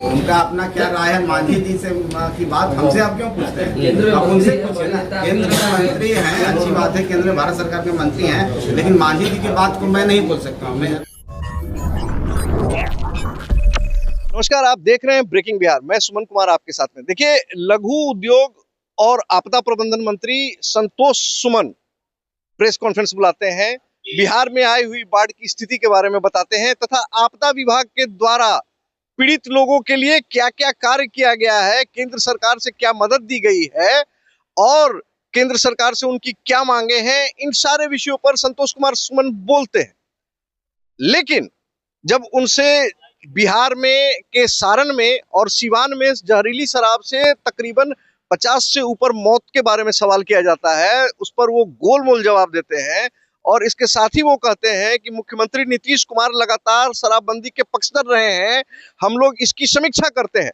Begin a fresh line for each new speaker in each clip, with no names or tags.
उनका अपना क्या राय है मांझी जी से की बात हमसे आप क्यों पूछते हैं? आप उनसे पूछे ना। केंद्र के मंत्री हैं, अच्छी बात है, केंद्र में भारत सरकार के मंत्री हैं, लेकिन मांझी जी की बात को मैं नहीं बोल सकता हूँ।
नमस्कार, आप देख रहे हैं ब्रेकिंग बिहार। मैं सुमन कुमार आपके साथ में। देखिए, लघु उद्योग और आपदा प्रबंधन मंत्री संतोष सुमन प्रेस कॉन्फ्रेंस बुलाते हैं, बिहार में आई हुई बाढ़ की स्थिति के बारे में बताते हैं तथा आपदा विभाग के द्वारा पीड़ित लोगों के लिए क्या क्या कार्य किया गया है, केंद्र सरकार से क्या मदद दी गई है और केंद्र सरकार से उनकी क्या मांगे हैं, इन सारे विषयों पर संतोष कुमार सुमन बोलते हैं। लेकिन जब उनसे बिहार में के सारण में और सिवान में जहरीली शराब से तकरीबन 50 से ऊपर मौत के बारे में सवाल किया जाता है, उस पर वो गोलमोल जवाब देते हैं और इसके साथ ही वो कहते हैं कि मुख्यमंत्री नीतीश कुमार लगातार शराबबंदी के पक्षधर रहे हैं, हम लोग इसकी समीक्षा करते हैं।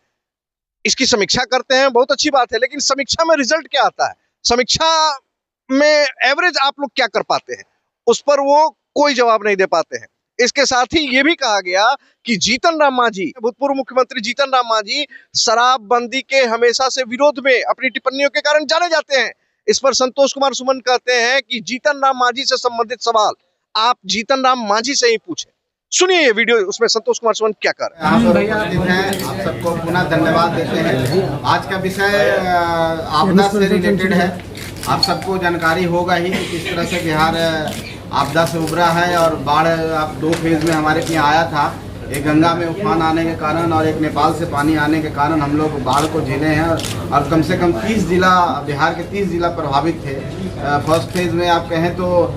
इसकी समीक्षा करते हैं, बहुत अच्छी बात है, लेकिन समीक्षा में रिजल्ट क्या आता है? समीक्षा में एवरेज आप लोग क्या कर पाते हैं? उस पर वो कोई जवाब नहीं दे पाते हैं। इसके साथ ही ये भी कहा गया कि जीतन राम मांझी, भूतपूर्व मुख्यमंत्री जीतन राम मांझी शराबबंदी के हमेशा से विरोध में अपनी टिप्पणियों के कारण जाने जाते हैं। इस पर संतोष कुमार सुमन कहते हैं कि जीतन राम मांझी से संबंधित सवाल आप जीतन राम मांझी से ही पूछें। सुनिए ये वीडियो, उसमें संतोष कुमार सुमन क्या कर रहे
हैं। आप सबको पुनः धन्यवाद देते हैं। आज का विषय आपदा से रिलेटेड है। आप सबको जानकारी होगा ही कि किस तरह से बिहार आपदा से उभरा है और बाढ़ आप 2 फेज में हमारे यहाँ आया था। एक गंगा में उफान आने के कारण और एक नेपाल से पानी आने के कारण हम लोग बाढ़ को झेले हैं और कम से कम 30 जिला, बिहार के 30 जिला प्रभावित थे। फर्स्ट फेज में आप कहें तो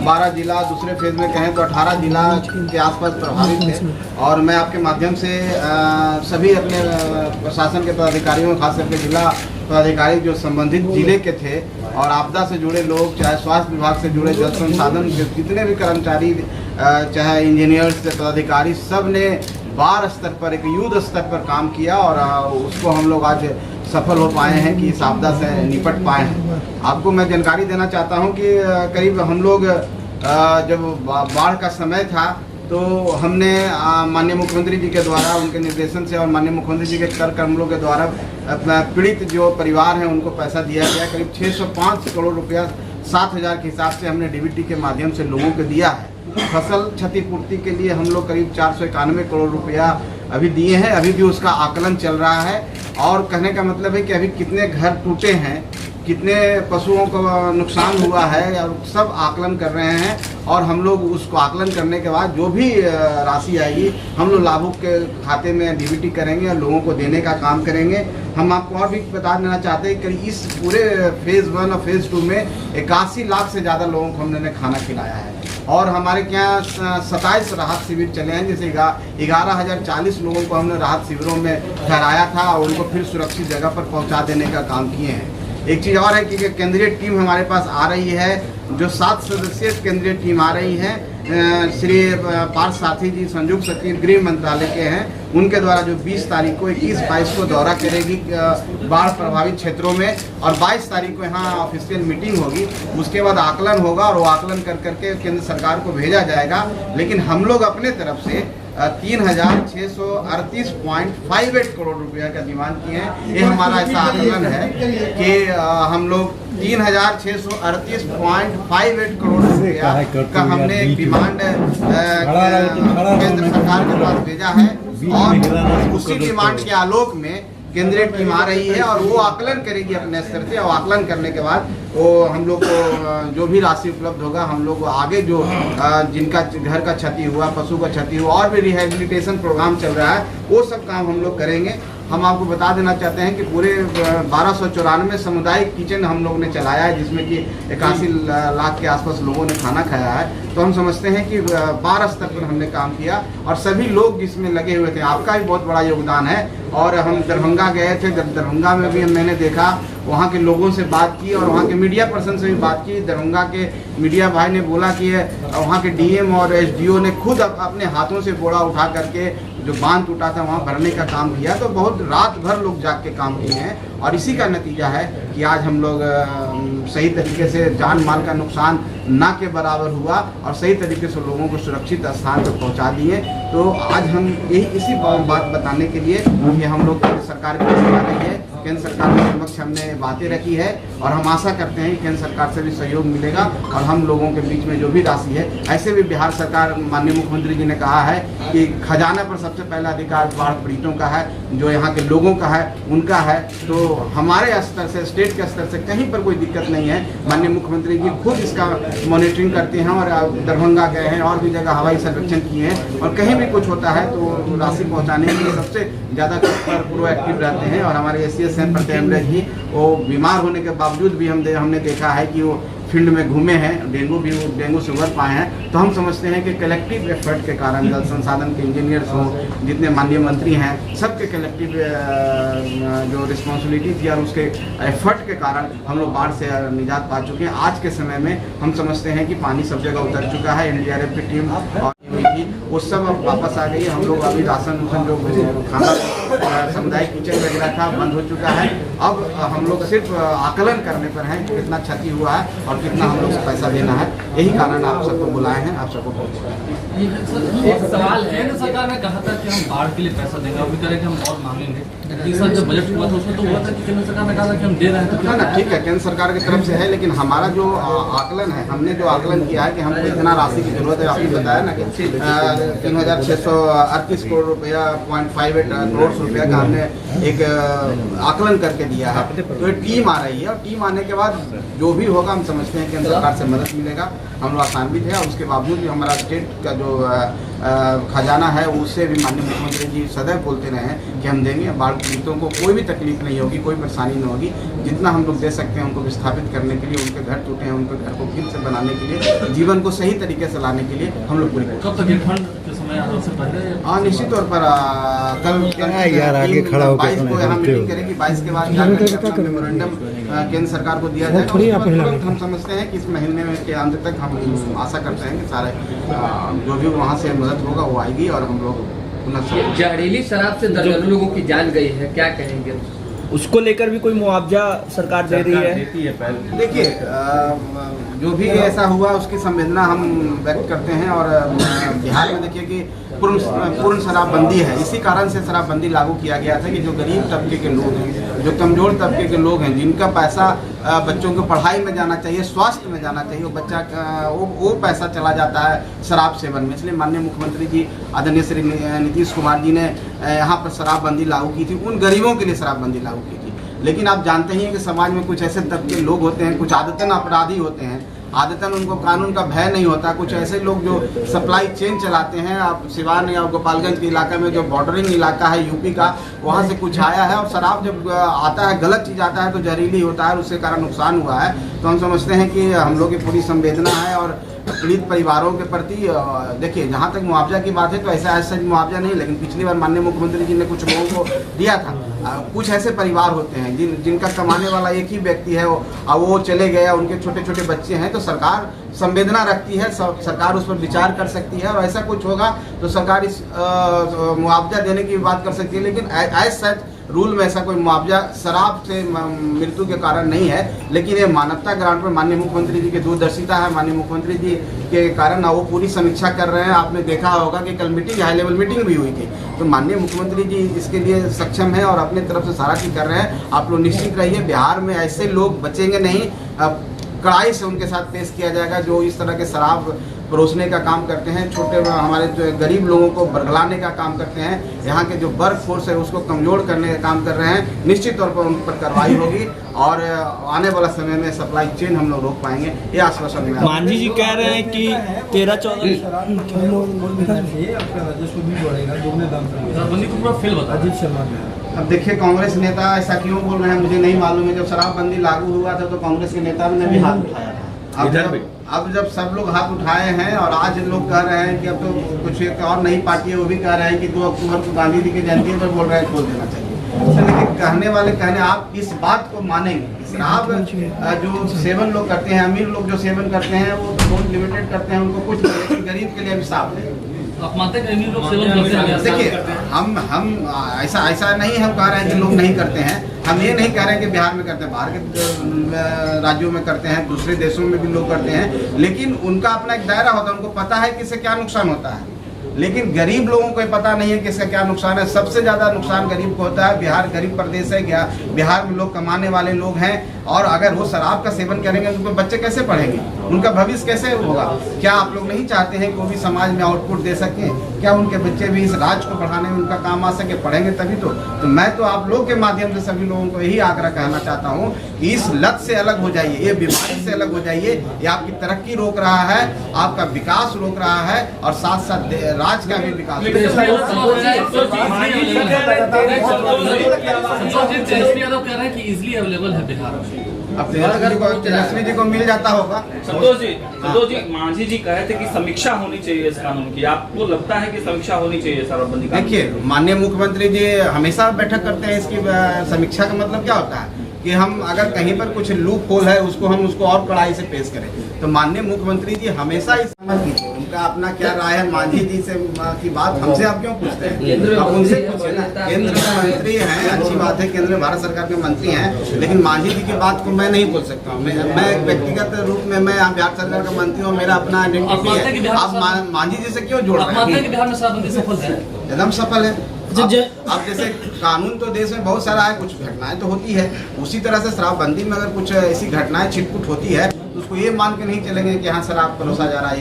12 जिला, दूसरे फेज में कहें तो 18 जिला के आसपास प्रभावित थे। और मैं आपके माध्यम से सभी अपने प्रशासन के पदाधिकारियों, खास करके जिला पदाधिकारी जो संबंधित जिले के थे और आपदा से जुड़े लोग, चाहे स्वास्थ्य विभाग से जुड़े जल संसाधन के जितने भी कर्मचारी, चाहे इंजीनियर्स, पदाधिकारी, सब ने वार स्तर पर, एक युद्ध स्तर पर काम किया और उसको हम लोग आज सफल हो पाए हैं कि इस आपदा से निपट पाए हैं। आपको मैं जानकारी देना चाहता हूं कि करीब हम लोग जब बाढ़ का समय था तो हमने माननीय मुख्यमंत्री जी के द्वारा, उनके निर्देशन से और माननीय मुख्यमंत्री जी के कर कमलों के द्वारा पीड़ित जो परिवार हैं उनको पैसा दिया गया। करीब 605 करोड़ रुपया 7,000 के हिसाब से हमने डीबीटी के माध्यम से लोगों को दिया है। फसल क्षतिपूर्ति के लिए हम लोग करीब 491 करोड़ रुपया अभी दिए हैं। अभी भी उसका आकलन चल रहा है और कहने का मतलब है कि अभी कितने घर टूटे हैं, कितने पशुओं को नुकसान हुआ है और सब आकलन कर रहे हैं। और हम लोग उसको आकलन करने के बाद जो भी राशि आएगी हम लोग लाभुक के खाते में डीबीटी करेंगे और लोगों को देने का काम करेंगे। हम आपको और भी बता देना चाहते हैं कि इस पूरे फेज़ 1 और फेज़ 2 में 81 लाख से ज़्यादा लोगों को हमने खाना खिलाया है। और हमारे यहाँ 27 राहत शिविर चले हैं, जैसे 11,040 लोगों को हमने राहत शिविरों में ठहराया था और उनको फिर सुरक्षित जगह पर पहुँचा देने का काम किए हैं। एक चीज़ और है कि केंद्रीय टीम हमारे पास आ रही है, जो 7 सदस्यीय केंद्रीय टीम आ रही है। श्री पार्थ सारथी जी संयुक्त सचिव गृह मंत्रालय के हैं, उनके द्वारा जो 20 तारीख को, 21-22 को दौरा करेगी बाढ़ प्रभावित क्षेत्रों में और 22 तारीख को यहाँ ऑफिशियल मीटिंग होगी। उसके बाद आकलन होगा और वो आकलन कर करके केंद्र सरकार को भेजा जाएगा। लेकिन हम लोग अपने तरफ से 3,638.58 करोड़ रुपया का डिमांड किए हैं। ये हमारा ऐसा आकलन है कि हम लोग 3,638.58 करोड़ रुपया का हमने एक डिमांड केंद्र सरकार के पास भेजा है और उसी डिमांड के आलोक में केंद्रीय टीम आ रही है और वो आकलन करेगी अपने स्तर से। और आकलन करने के बाद वो हम लोग को जो भी राशि उपलब्ध होगा, हम लोग आगे जो जिनका घर का क्षति हुआ, पशु का क्षति हुआ और भी रिहेबिलिटेशन प्रोग्राम चल रहा है, वो सब काम हम लोग करेंगे। हम आपको बता देना चाहते हैं कि पूरे 1294 सामुदायिक किचन हम लोग ने चलाया है, जिसमें कि 81 लाख के आसपास लोगों ने खाना खाया है। तो हम समझते हैं कि 12 स्तर पर हमने काम किया और सभी लोग जिसमें लगे हुए थे, आपका भी बहुत बड़ा योगदान है। और हम दरभंगा गए थे, दरभंगा में भी मैंने देखा, वहाँ के लोगों से बात की और वहाँ के मीडिया पर्सन से भी बात की। दरभंगा के मीडिया भाई ने बोला कि वहाँ के डीएम और एसडीओ ने खुद अपने हाथों से बोरा उठा करके जो बांध टूटा था वहाँ भरने का काम किया। तो बहुत रात भर लोग जाग के काम किए हैं और इसी का नतीजा है कि आज हम लोग सही तरीके से जान माल का नुकसान ना के बराबर हुआ और सही तरीके से लोगों को सुरक्षित स्थान पर पहुंचा दिए। तो आज हम इसी बात बताने के लिए कि हम लोग केंद्र सरकार की आ रही है, केंद्र सरकार के समक्ष हमने बातें रखी है और हम आशा करते हैं कि केंद्र सरकार से भी सहयोग मिलेगा और हम लोगों के बीच में जो भी राशि है, ऐसे भी बिहार सरकार माननीय मुख्यमंत्री जी ने कहा है कि खजाना पर सबसे पहला अधिकार बाढ़ पीड़ितों का है, जो यहाँ के लोगों का है उनका है। तो हमारे स्तर से, स्टेट के स्तर से कहीं पर कोई दिक्कत नहीं है। माननीय मुख्यमंत्री जी खुद इसका मॉनिटरिंग करते हैं और दरभंगा गए हैं और भी जगह हवाई सर्वेक्षण किए हैं और कहीं भी कुछ होता है तो राशि पहुँचाने के लिए सबसे ज़्यादा प्रोएक्टिव रहते हैं। और हमारे एसीएस हैं प्रत्यय अमृत जी, वो बीमार होने के बावजूद भी हमने देखा है कि वो फील्ड में घूमे हैं, डेंगू से उबर पाए हैं। तो हम समझते हैं कि कलेक्टिव एफर्ट के कारण जल संसाधन के इंजीनियर्स हों, जितने माननीय मंत्री हैं, सबके कलेक्टिव जो रिस्पॉन्सिबिलिटी थी और उसके एफर्ट के कारण हम लोग बाढ़ से निजात पा चुके हैं। आज के समय में हम समझते हैं कि पानी सब जगह उतर चुका है। एनडीआरएफ की टीम और वो सब अब वापस आ गई है। हम लोग अभी राशन जो खाना सामुदायिक किचन वगैरह था बंद हो चुका है। अब हम लोग सिर्फ आकलन करने पर हैं कि कितना क्षति हुआ है और कितना हम लोग को पैसा देना है। यही कारण आप सबको बुलाए हैं, आप सबको
एक सवाल है, केंद्र सरकार ने कहा था कि हम बाढ़ के लिए पैसा देंगे, अभी करें कि हम और मांगेंगे। इस साल जब बजट हुआ था उसमें तो हुआ था कि केंद्र सरकार ने कहा था कि हम दे रहे हैं, तो
ना ठीक है, केंद्र सरकार की तरफ से है, लेकिन हमारा जो आकलन है, हमने जो आकलन किया है कि हमको इतना राशि की जरूरत है। आपने बताया ना कि 3638 करोड़ रुपया 0.58 करोड़ रुपया का हमने एक आकलन करके दिया है। तो ये टीम आ रही है और टीम आने के बाद जो भी होगा हम समझते हैं केंद्र सरकार से मदद मिलेगा। हम लोग आसान्वित है और उसके बावजूद भी हमारा स्टेट का जो खजाना है उससे भी माननीय मुख्यमंत्री जी सदैव बोलते रहे हैं कि हम देंगे। बाढ़ पीड़ितों को कोई भी तकलीफ नहीं होगी, कोई परेशानी नहीं होगी। जितना हम लोग दे सकते हैं उनको विस्थापित करने के लिए, उनके घर टूटे हैं उनके घर को फिर से बनाने के लिए, जीवन को सही तरीके से लाने के लिए हम लोग पूरी
कब तक फंड के समय से पहले?
हाँ, निश्चित तौर पर कल 22 को यहाँ मीटिंग करेगी। 22 के बाद मेमोरेंडम केंद्र सरकार को दिया जाएगा। हम समझते हैं कि इस महीने के अंत तक हम आशा करते हैं कि सारे जो भी वहाँ से मदद होगा वो आएगी और हम लोग पुनः।
जहरीली शराब से दर्जनों लोगों की जान गई है, क्या कहेंगे?
उसको लेकर भी कोई मुआवजा सरकार दे रही है?
देखिए, जो भी ऐसा हुआ उसकी संवेदना हम व्यक्त करते हैं और बिहार में देखिए कि पूर्ण शराबबंदी है। इसी कारण से शराबबंदी लागू किया गया था कि जो गरीब तबके के लोग हैं, जो कमजोर तबके के लोग हैं, जिनका पैसा बच्चों को पढ़ाई में जाना चाहिए, स्वास्थ्य में जाना चाहिए, वो बच्चा वो पैसा चला जाता है शराब सेवन में। इसलिए माननीय मुख्यमंत्री जी आदरणीय श्री नीतीश कुमार जी ने यहाँ पर शराबबंदी लागू की थी, उन गरीबों के लिए शराबबंदी लागू की थी। लेकिन आप जानते ही हैं कि समाज में कुछ ऐसे तबके लोग होते हैं, कुछ आदतन अपराधी होते हैं, आदतन उनको कानून का भय नहीं होता। कुछ ऐसे लोग जो सप्लाई चेन चलाते हैं, आप सिवान या गोपालगंज के इलाके में जो बॉर्डरिंग इलाका है यूपी का, वहाँ से कुछ आया है और शराब जब आता है, गलत चीज़ आता है तो जहरीली होता है, उसके कारण नुकसान हुआ है। तो हम समझते हैं कि हम लोग की पूरी संवेदना है और पीड़ित परिवारों के प्रति देखिए, जहाँ तक मुआवजा की बात है तो ऐसा मुआवजा नहीं, लेकिन पिछली बार माननीय मुख्यमंत्री जी ने कुछ लोगों को दिया था। कुछ ऐसे परिवार होते हैं जिनका कमाने वाला एक ही व्यक्ति है, वो चले गए, उनके छोटे छोटे बच्चे हैं, तो सरकार संवेदना रखती है, सरकार उस पर विचार कर सकती है और ऐसा कुछ होगा तो सरकार इस मुआवजा देने की बात कर सकती है। लेकिन एज सच रूल में ऐसा कोई मुआवजा शराब से मृत्यु के कारण नहीं है, लेकिन ये मानवता ग्रांट पर माननीय मुख्यमंत्री जी की दूरदर्शिता है। माननीय मुख्यमंत्री जी के कारण वो पूरी समीक्षा कर रहे हैं। आपने देखा होगा कि कल मीटिंग, हाई लेवल मीटिंग भी हुई थी, तो माननीय मुख्यमंत्री जी इसके लिए सक्षम है और अपने तरफ से सारा चीज कर रहे हैं। आप लोग निश्चित रहिए, बिहार में ऐसे लोग बचेंगे नहीं। कड़ाई से उनके साथ पेश किया जाएगा जो इस तरह के शराब परोसने का काम करते हैं, छोटे हमारे जो गरीब लोगों को बरगलाने का काम करते हैं, यहाँ के जो वर्क फोर्स है उसको कमजोर करने का काम कर रहे हैं। निश्चित तौर पर उन पर कार्रवाई होगी और आने वाला समय में सप्लाई चेन हम लोग रोक पाएंगे, ये आश्वासन में।
मांझी जी कह रहे हैं कि 13-14
अब देखिए, कांग्रेस नेता ऐसा क्यों बोल रहे हैं मुझे नहीं मालूम है। जब शराबबंदी लागू हुआ था तो कांग्रेस के नेता ने भी हाथ उठाया था। अब जब सब लोग हाथ उठाए हैं और आज लोग कह रहे हैं कि अब तो कुछ एक और नई पार्टी है वो भी कह रहे हैं कि 2 अक्टूबर को गांधी जी की जयंती पर बोल रहे हैं खोल देना चाहिए। लेकिन कहने वाले कहने, आप इस बात को मानेंगे, शराब जो सेवन लोग करते हैं, अमीर लोग जो सेवन करते हैं वो तो बहुत लिमिटेड करते हैं, उनको कुछ नहीं, लेकिन गरीब के लिए अभिशाप है।
आप मानते हैं कि इन्हीं लोग सेवन करते हैं?
देखिए हम ऐसा नहीं हम कह रहे हैं कि लोग नहीं करते हैं। हम ये नहीं कह रहे हैं कि बिहार में करते हैं, बाहर के राज्यों में करते हैं, दूसरे देशों में भी लोग करते हैं, लेकिन उनका अपना एक दायरा होता है, उनको पता है कि इससे क्या नुकसान होता है। लेकिन गरीब लोगों को पता नहीं है कि इसका क्या नुकसान है। सबसे ज़्यादा नुकसान गरीब को होता है। बिहार गरीब प्रदेश है, बिहार में लोग कमाने वाले लोग हैं, और अगर वो शराब का सेवन करेंगे तो बच्चे कैसे पढ़ेंगे, उनका भविष्य कैसे होगा? क्या आप लोग नहीं चाहते हैं कि वो भी समाज में आउटपुट दे सकें? क्या उनके बच्चे भी इस राज्य को बढ़ाने में उनका काम आ सके? पढ़ेंगे तभी तो मैं तो आप लोग के माध्यम से सभी लोगों को यही आग्रह कहना चाहता हूँ कि इस लत से अलग हो जाइए, ये बीमारी से अलग हो जाइए। ये आपकी तरक्की रोक रहा है, आपका विकास रोक रहा है, और साथ साथ राज्य का भी विकास।
तेजस्वी यादव कह रहे हैं कि इजिली अवेलेबल है बिहार में।
अब तेजस्वी जी को मिल जाता होगा।
संतोष जी, मांझी जी कहे थे कि समीक्षा होनी चाहिए इस कानून की, आपको लगता है कि समीक्षा होनी चाहिए शराबबंदी कानून?
देखिए, माननीय मुख्यमंत्री जी हमेशा बैठक करते हैं। इसकी समीक्षा का मतलब क्या होता है कि हम अगर कहीं पर कुछ लूप होल है हम उसको और कड़ाई से पेश करें। तो माननीय मुख्यमंत्री जी हमेशा इस उनका अपना क्या राय है मांझी जी से की बात हमसे आप क्यों पूछते हैं? आप उनसे पूछे ना। केंद्र के मंत्री हैं, अच्छी बात है, केंद्र में भारत सरकार के मंत्री हैं, लेकिन मांझी जी की बात को मैं नहीं बोल सकता हूँ। मैं व्यक्तिगत रूप में मैं बिहार सरकार का मंत्री हूँ, मेरा अपना आइडेंटिटी है। आप मांझी जी से क्यों जोड़ रहे हैं?
बिहार में शराबबंदी सफल है,
एकदम सफल है। अब जैसे कानून तो देश में बहुत सारा है, कुछ घटनाएं तो होती है, उसी तरह से शराबबंदी में अगर कुछ ऐसी घटनाएं छिटपुट होती है तो उसको ये मान के नहीं चलेंगे कि हाँ शराब परोसा जा रहा है,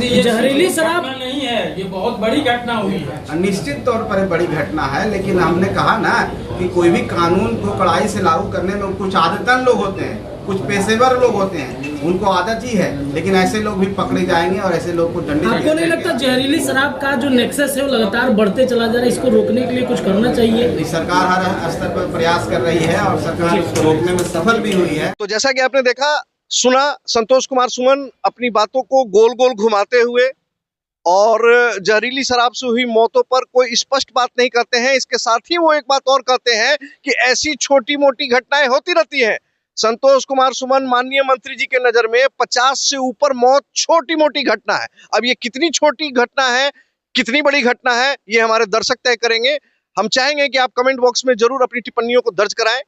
ये
जहरीली शराब नहीं है, ये बहुत बड़ी घटना हुई है।
निश्चित तौर पर बड़ी घटना है, लेकिन हमने कहा ना कि कोई भी कानून को कड़ाई से लागू करने में कुछ आदतन लोग होते हैं, कुछ पेशेवर लोग होते हैं, उनको आदत ही है, लेकिन ऐसे लोग भी पकड़े जाएंगे और ऐसे लोग को दंडित।
आपको नहीं लगता जहरीली शराब का जो नेक्सस है वो लगातार बढ़ते चला जा रहा है, इसको रोकने के लिए कुछ करना चाहिए?
सरकार हर स्तर पर प्रयास कर रही है और सरकार इसको रोकने में सफल भी हुई है।
तो जैसा कि आपने देखा सुना, संतोष कुमार सुमन अपनी बातों को गोल गोल घुमाते हुए और जहरीली शराब से हुई मौतों पर कोई स्पष्ट बात नहीं करते हैं। इसके साथ ही वो एक बात और कहते हैं कि ऐसी छोटी मोटी घटनाएं होती रहती हैं। संतोष कुमार सुमन माननीय मंत्री जी के नजर में 50 से ऊपर मौत छोटी मोटी घटना है। अब ये कितनी छोटी घटना है, कितनी बड़ी घटना है, ये हमारे दर्शक तय करेंगे। हम चाहेंगे कि आप कमेंट बॉक्स में जरूर अपनी टिप्पणियों को दर्ज कराएं।